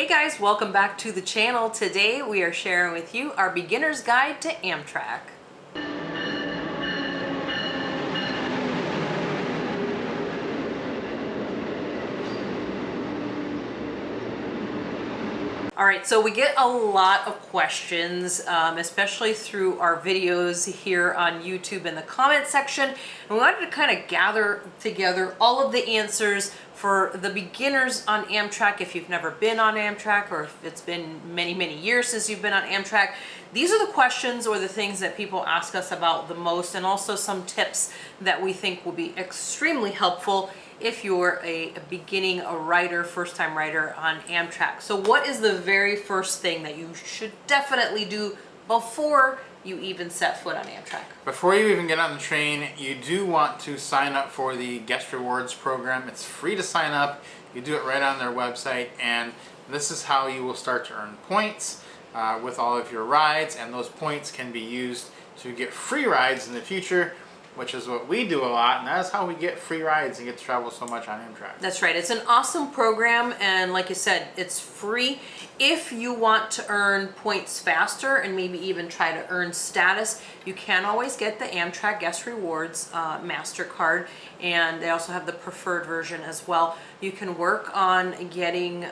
Hey guys, welcome back to the channel. Today we are sharing with you our beginner's guide to Amtrak. All right, so we get a lot of questions, especially through our videos here on YouTube in the comment section. And we wanted to kind of gather together all of the answers for the beginners on Amtrak. If you've never been on Amtrak, or if it's been many, many years since you've been on Amtrak, these are the questions or the things that people ask us about the most, and also some tips that we think will be extremely helpful if you're a beginning rider, first-time rider on Amtrak. So what is the very first thing that you should definitely do before you even set foot on Amtrak? Before you even get on the train, you do want to sign up for the Guest Rewards program. It's free to sign up. You do it right on their website, and this is how you will start to earn points with all of your rides, and those points can be used to get free rides in the future, which is what we do a lot, and that's how we get free rides and get to travel so much on Amtrak. That's right. It's an awesome program, and like you said, it's free. If you want to earn points faster and maybe even try to earn status, you can always get the Amtrak Guest Rewards MasterCard, and they also have the preferred version as well. You can work on getting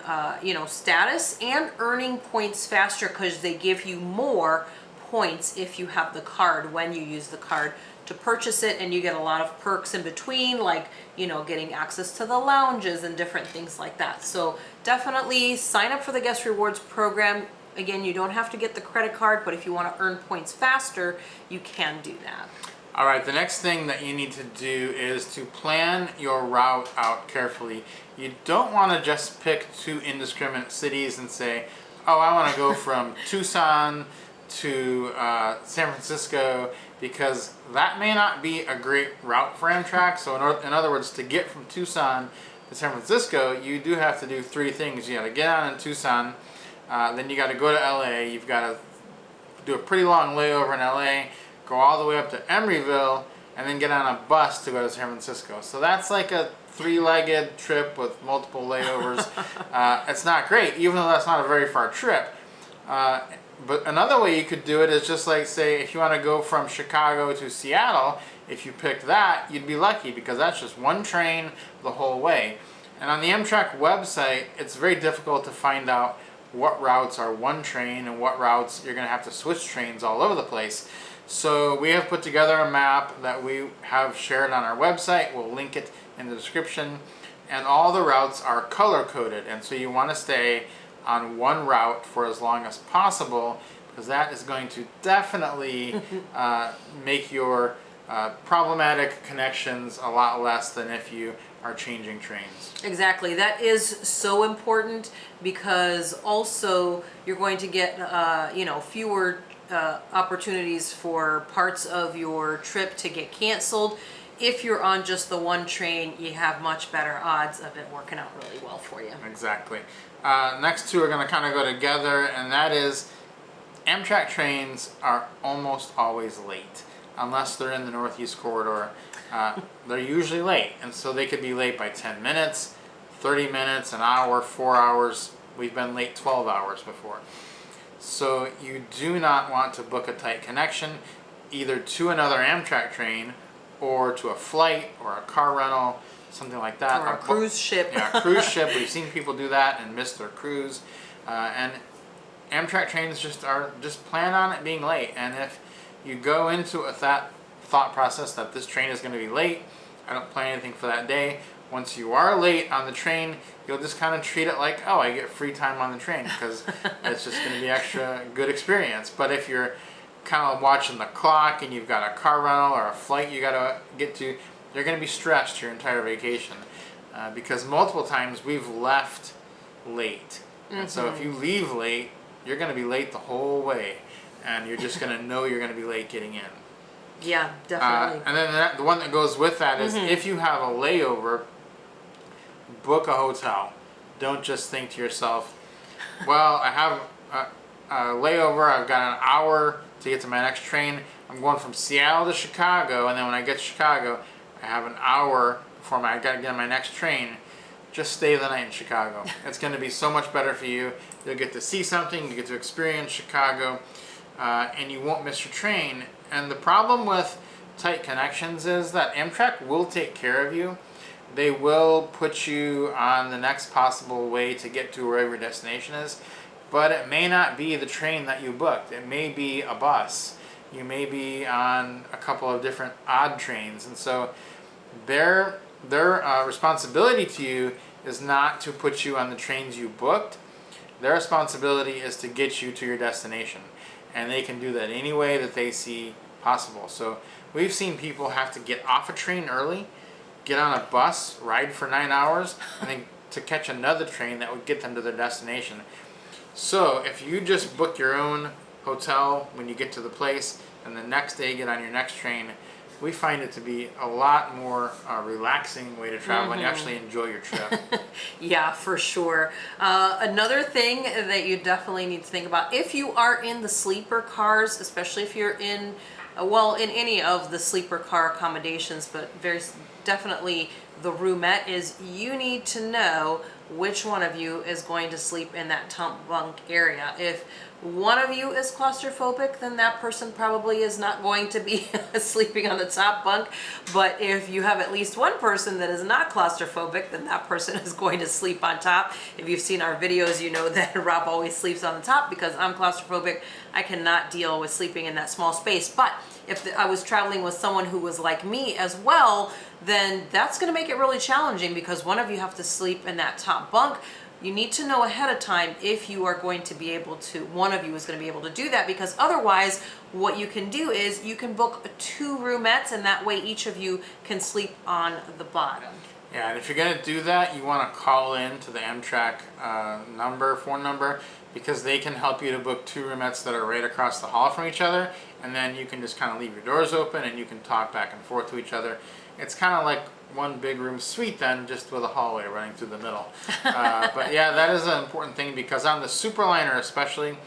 status and earning points faster because they give you more points if you have the card when you use the card to purchase it, and you get a lot of perks in between, like getting access to the lounges and different things like that. So definitely sign up for the Guest Rewards program. Again, you don't have to get the credit card, but if you want to earn points faster, you can do that. All right, the next thing that you need to do is to plan your route out carefully. You don't want to just pick two indiscriminate cities and say, oh, I want to go from Tucson to San Francisco, because that may not be a great route for Amtrak. So in other words, to get from Tucson to San Francisco, you do have to do three things. You got to get on in Tucson, then you got to go to LA, you've got to do a pretty long layover in LA, go all the way up to Emeryville, and then get on a bus to go to San Francisco. So that's like a three-legged trip with multiple layovers. It's not great, even though that's not a very far trip. But another way you could do it is just like, say, if you want to go from Chicago to Seattle, if you picked that, you'd be lucky because that's just one train the whole way. And on the Amtrak website, it's very difficult to find out what routes are one train and what routes you're going to have to switch trains all over the place. So we have put together a map that we have shared on our website. We'll link it in the description. And all the routes are color-coded. And so you want to stay on one route for as long as possible, because that is going to definitely make your problematic connections a lot less than if you are changing trains. Exactly. That is so important, because also you're going to get fewer opportunities for parts of your trip to get canceled. If you're on just the one train, you have much better odds of it working out really well for you. Exactly. Next two are going to kind of go together, and that is Amtrak trains are almost always late, unless they're in the Northeast Corridor. They're usually late, and so they could be late by 10 minutes, 30 minutes, an hour, 4 hours. We've been late 12 hours before. So you do not want to book a tight connection either to another Amtrak train or to a flight or a car rental, something like that. Or a cruise ship. Yeah, a cruise ship. We've seen people do that and miss their cruise. And Amtrak trains just plan on it being late. And if you go into that thought process that this train is going to be late, I don't plan anything for that day. Once you are late on the train, you'll just kind of treat it like, oh, I get free time on the train, because it's just going to be extra good experience. But if you're kind of watching the clock and you've got a car rental or a flight you got to get to, you're going to be stressed your entire vacation, because multiple times we've left late. And so if you leave late, you're going to be late the whole way, and you're just going to know you're going to be late getting in. Yeah, definitely. And then the one that goes with that is if you have a layover, book a hotel. Don't just think to yourself, well, I have a layover, I've got an hour to get to my next train. I'm going from Seattle to Chicago, and then when I get to Chicago, I have an hour before I got to get on my next train. just stay the night in Chicago. It's going to be so much better for you. You'll get to see something, you get to experience Chicago, and you won't miss your train. And the problem with tight connections is that Amtrak will take care of you. They will put you on the next possible way to get to wherever your destination is, but it may not be the train that you booked. It may be a bus. You may be on a couple of different odd trains, and so their responsibility to you is not to put you on the trains you booked. Their responsibility is to get you to your destination, and they can do that any way that they see possible. So we've seen people have to get off a train early, get on a bus, ride for 9 hours, and then to catch another train that would get them to their destination. So if you just book your own hotel when you get to the place and the next day get on your next train, we find it to be a lot more relaxing way to travel and you actually enjoy your trip. Yeah, for sure. Another thing that you definitely need to think about, if you are in the sleeper cars, especially if you're in, in any of the sleeper car accommodations, but very definitely the roomette, is you need to know which one of you is going to sleep in that top bunk area. If one of you is claustrophobic, then that person probably is not going to be sleeping on the top bunk. But if you have at least one person that is not claustrophobic, then that person is going to sleep on top. If you've seen our videos, you know that Rob always sleeps on the top because I'm claustrophobic. I cannot deal with sleeping in that small space. But if I was traveling with someone who was like me as well, then that's going to make it really challenging because one of you have to sleep in that top bunk. You need to know ahead of time if you are going to be able to, one of you is going to be able to do that, because otherwise what you can do is you can book 2 roomettes and that way each of you can sleep on the bottom. Yeah, and if you're going to do that, you want to call in to the Amtrak phone number, because they can help you to book 2 roomettes that are right across the hall from each other, and then you can just kind of leave your doors open and you can talk back and forth to each other. It's kind of like one big room suite then, just with a hallway running through the middle. But yeah, that is an important thing, because on the Superliner especially,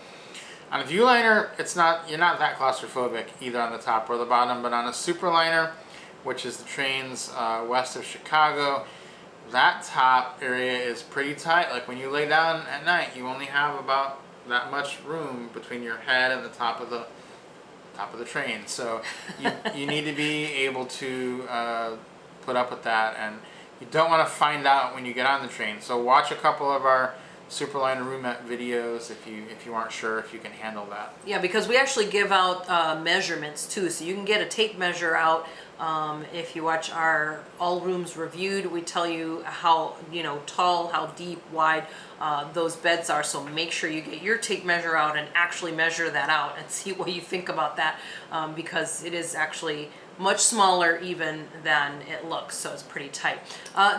on a Viewliner, you're not that claustrophobic either on the top or the bottom, but on a Superliner, which is the trains west of Chicago, that top area is pretty tight. Like when you lay down at night, you only have about that much room between your head and the top of the train. So you need to be able to put up with that, and you don't want to find out when you get on the train. So watch a couple of our Superliner roomette videos if you aren't sure if you can handle that. Yeah, because we actually give out measurements too, so you can get a tape measure out. If you watch our All Rooms Reviewed, we tell you how tall, how deep, wide those beds are. So make sure you get your tape measure out and actually measure that out and see what you think about that, because it is actually much smaller even than it looks, so it's pretty tight.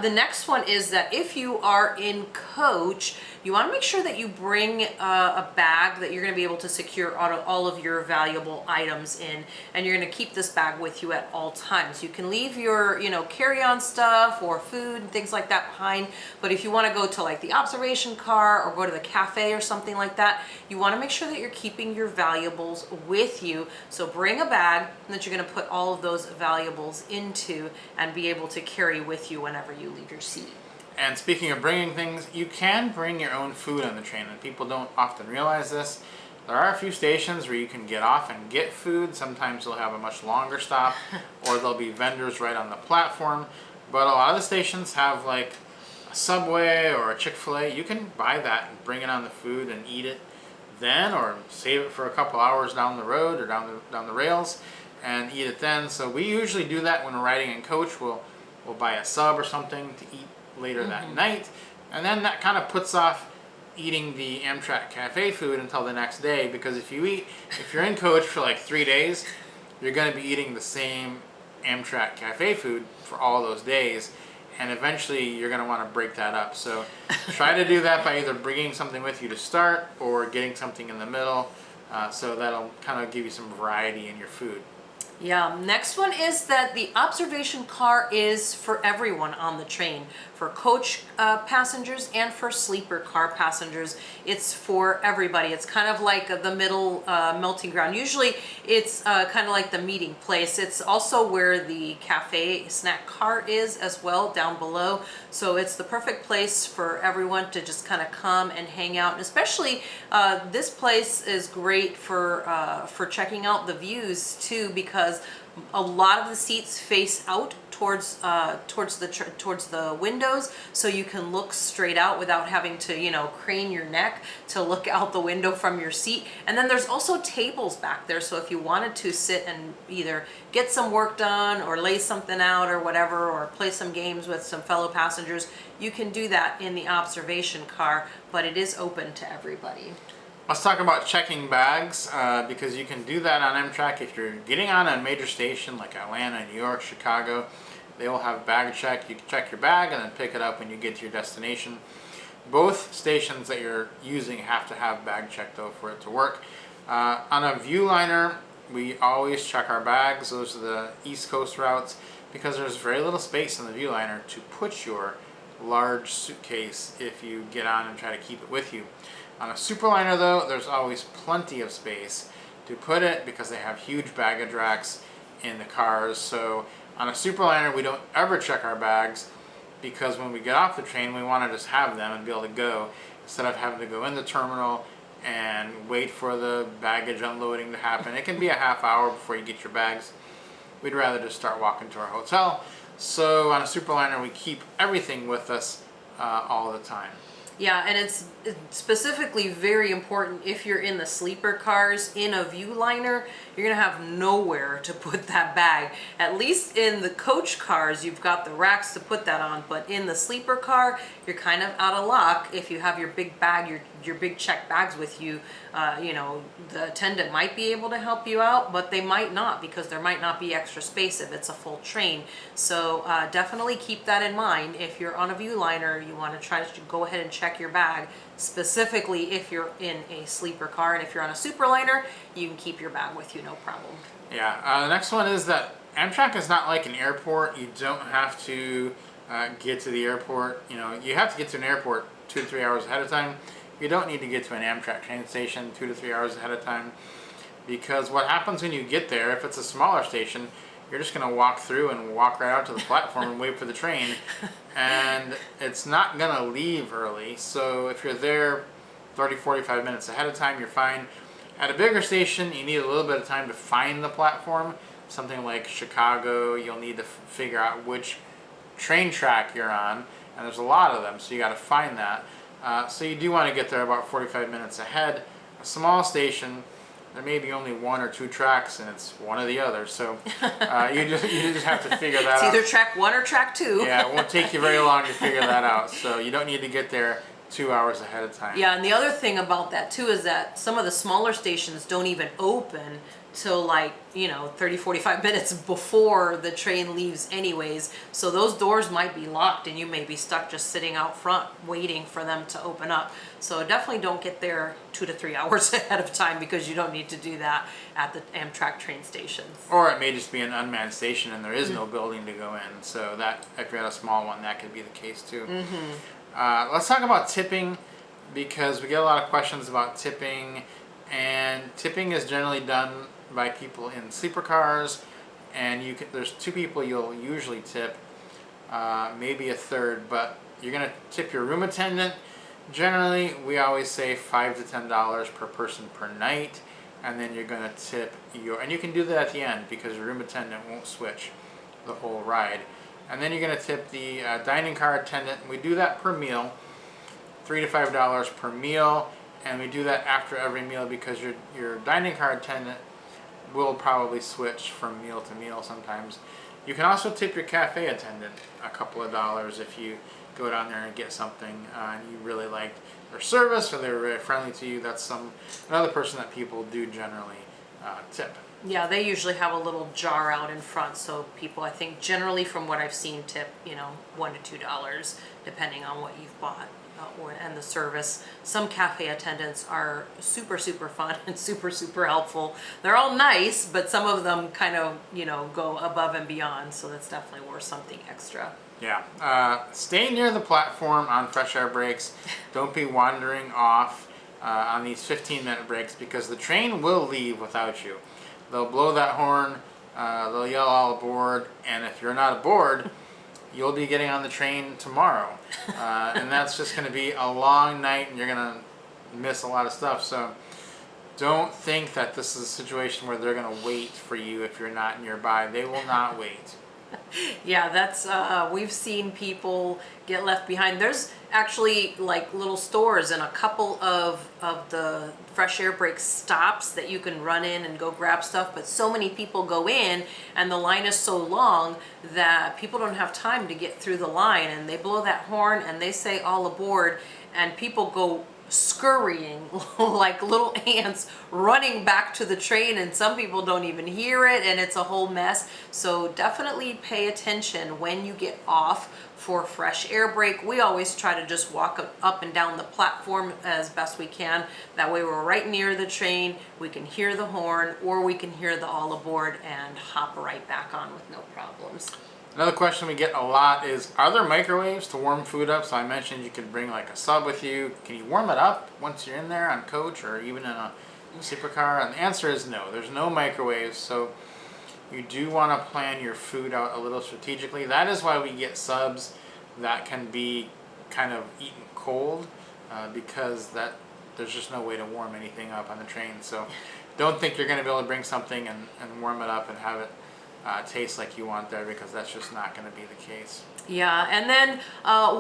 The next one is that if you are in coach, you want to make sure that you bring a bag that you're going to be able to secure all of your valuable items in, and you're going to keep this bag with you at all times. You can leave your carry-on stuff or food and things like that behind, but if you want to go to like the observation car or go to the cafe or something like that, you want to make sure that you're keeping your valuables with you. So bring a bag that you're going to put all of those valuables into and be able to carry with you whenever you leave your seat. And speaking of bringing things, you can bring your own food on the train, and people don't often realize this. There are a few stations where you can get off and get food. Sometimes they'll have a much longer stop, or there'll be vendors right on the platform. But a lot of the stations have like a Subway or a Chick-fil-A. You can buy that and bring it on the food and eat it then, or save it for a couple hours down the road or down the rails and eat it then. So we usually do that when we're riding in coach. We'll buy a sub or something to eat later that night, and then that kind of puts off eating the Amtrak cafe food until the next day, because if you're in coach for like 3 days, you're going to be eating the same Amtrak cafe food for all those days, and eventually you're going to want to break that up. So try to do that by either bringing something with you to start or getting something in the middle, so that'll kind of give you some variety in your food. Yeah, next one is that the observation car is for everyone on the train, for coach passengers and for sleeper car passengers. It's for everybody. It's kind of like the middle melting ground. Usually it's kind of like the meeting place. It's also where the cafe snack car is as well, down below. So it's the perfect place for everyone to just kind of come and hang out. And especially this place is great for checking out the views too, because a lot of the seats face out towards the windows, so you can look straight out without having to crane your neck to look out the window from your seat. And then there's also tables back there, so if you wanted to sit and either get some work done or lay something out or whatever, or play some games with some fellow passengers, you can do that in the observation car, but it is open to everybody. Let's talk about checking bags, because you can do that on Amtrak. If you're getting on a major station like Atlanta, New York, Chicago, they will have bag check. You can check your bag and then pick it up when you get to your destination. Both stations that you're using have to have bag check though for it to work. On a Viewliner, we always check our bags. Those are the East Coast routes, because there's very little space in the Viewliner to put your large suitcase if you get on and try to keep it with you. On a Superliner though, there's always plenty of space to put it because they have huge baggage racks in the cars. So on a Superliner, we don't ever check our bags, because when we get off the train, we want to just have them and be able to go, instead of having to go in the terminal and wait for the baggage unloading to happen. It can be a half hour before you get your bags. We'd rather just start walking to our hotel. So on a Superliner, we keep everything with us all the time. Yeah, and it's specifically very important if you're in the sleeper cars. In a Viewliner, you're gonna have nowhere to put that bag. At least in the coach cars, you've got the racks to put that on, but in the sleeper car, you're kind of out of luck if you have your big bag, your big check bags with you. The attendant might be able to help you out, but they might not, because there might not be extra space if it's a full train. So definitely keep that in mind. If you're on a Viewliner, you want to try to go ahead and check your bag, specifically if you're in a sleeper car. And if you're on a Superliner, you can keep your bag with you, no problem. Yeah, the next one is that Amtrak is not like an airport. You don't have to get to the airport. You have to get to an airport 2 to 3 hours ahead of time. You don't need to get to an Amtrak train station 2 to 3 hours ahead of time, because what happens when you get there, if it's a smaller station, you're just going to walk through and walk right out to the platform and wait for the train, and it's not going to leave early. So if you're there 30-45 minutes ahead of time, you're fine. At a bigger station, you need a little bit of time to find the platform. Something like Chicago, you'll need to figure out which train track you're on, and there's a lot of them, so you got to find that. So you do want to get there about 45 minutes ahead. A small station, there may be only 1 or 2 tracks, and it's one or the other. So you just have to figure that out. It's either track 1 or track 2. Yeah, it won't take you very long to figure that out. So you don't need to get there 2 hours ahead of time. Yeah, and the other thing about that too is that some of the smaller stations don't even open till 30-45 minutes before the train leaves anyways. So those doors might be locked and you may be stuck just sitting out front waiting for them to open up. So definitely don't get there 2 to 3 hours ahead of time, because you don't need to do that at the Amtrak train stations. Or it may just be an unmanned station and there is no building to go in. So that, if you're at a small one, that could be the case too. Let's talk about tipping, because we get a lot of questions about tipping, and tipping is generally done by people in sleeper cars, and there's 2 people you'll usually tip, maybe a third, but you're going to tip your room attendant. Generally, we always say $5 to $10 per person per night, and then you're going to tip and you can do that at the end, because your room attendant won't switch the whole ride. And then you're going to tip the dining car attendant. We do that per meal, $3 to $5 per meal, and we do that after every meal, because your dining car attendant will probably switch from meal to meal sometimes. You can also tip your cafe attendant a couple of dollars if you go down there and get something and you really liked their service, or they were very friendly to you. That's another person that people do generally tip. Yeah, they usually have a little jar out in front, so people, I think generally from what I've seen, tip $1 to $2 depending on what you've bought. and the service. Some cafe attendants are super, super fun and super, super helpful. They're all nice, but some of them kind of, go above and beyond. So that's definitely worth something extra. Yeah. Stay near the platform on fresh air breaks. Don't be wandering off on these 15-minute breaks, because the train will leave without you. They'll blow that horn, they'll yell all aboard, and if you're not aboard, you'll be getting on the train tomorrow. And that's just going to be a long night, and you're going to miss a lot of stuff. So don't think that this is a situation where they're going to wait for you if you're not nearby. They will not wait. Yeah, that's we've seen people get left behind. There's actually like little stores and a couple of the fresh air break stops that you can run in and go grab stuff, but so many people go in and the line is so long that people don't have time to get through the line, and they blow that horn and they say all aboard, and people go scurrying like little ants running back to the train, and some people don't even hear it, and it's a whole mess. So definitely pay attention when you get off for fresh air break. We always try to just walk up and down the platform as best we can. That way we're right near the train, we can hear the horn, or we can hear the all aboard and hop right back on with no problems. Another question we get a lot is, are there microwaves to warm food up? So I mentioned you could bring like a sub with you. Can you warm it up once you're in there on coach or even in a sleeper car? And the answer is no. There's no microwaves. So you do want to plan your food out a little strategically. That is why we get subs that can be kind of eaten cold, because there's just no way to warm anything up on the train. So don't think you're going to be able to bring something and warm it up and have it taste like you want there, because that's just not going to be the case. Yeah, and then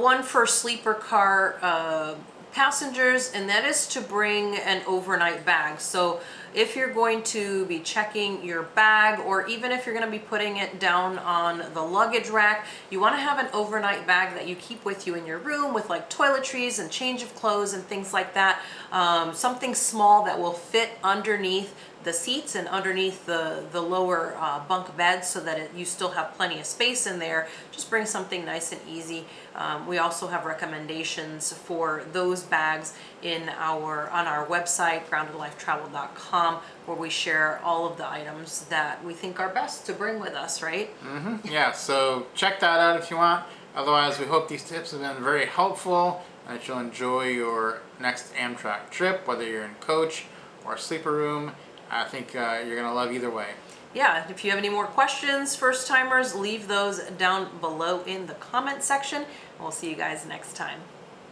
one for sleeper car passengers, and that is to bring an overnight bag. So if you're going to be checking your bag, or even if you're going to be putting it down on the luggage rack, you want to have an overnight bag that you keep with you in your room with like toiletries and change of clothes and things like that. Something small that will fit underneath the seats and underneath the lower bunk beds, so that you still have plenty of space in there. Just bring something nice and easy. We also have recommendations for those bags on our website, groundedlifetravel.com, where we share all of the items that we think are best to bring with us, right? Mm-hmm. Yeah, so check that out if you want. Otherwise, we hope these tips have been very helpful and that you'll enjoy your next Amtrak trip, whether you're in coach or sleeper room. I think you're going to love either way. Yeah, if you have any more questions, first timers, leave those down below in the comment section. We'll see you guys next time.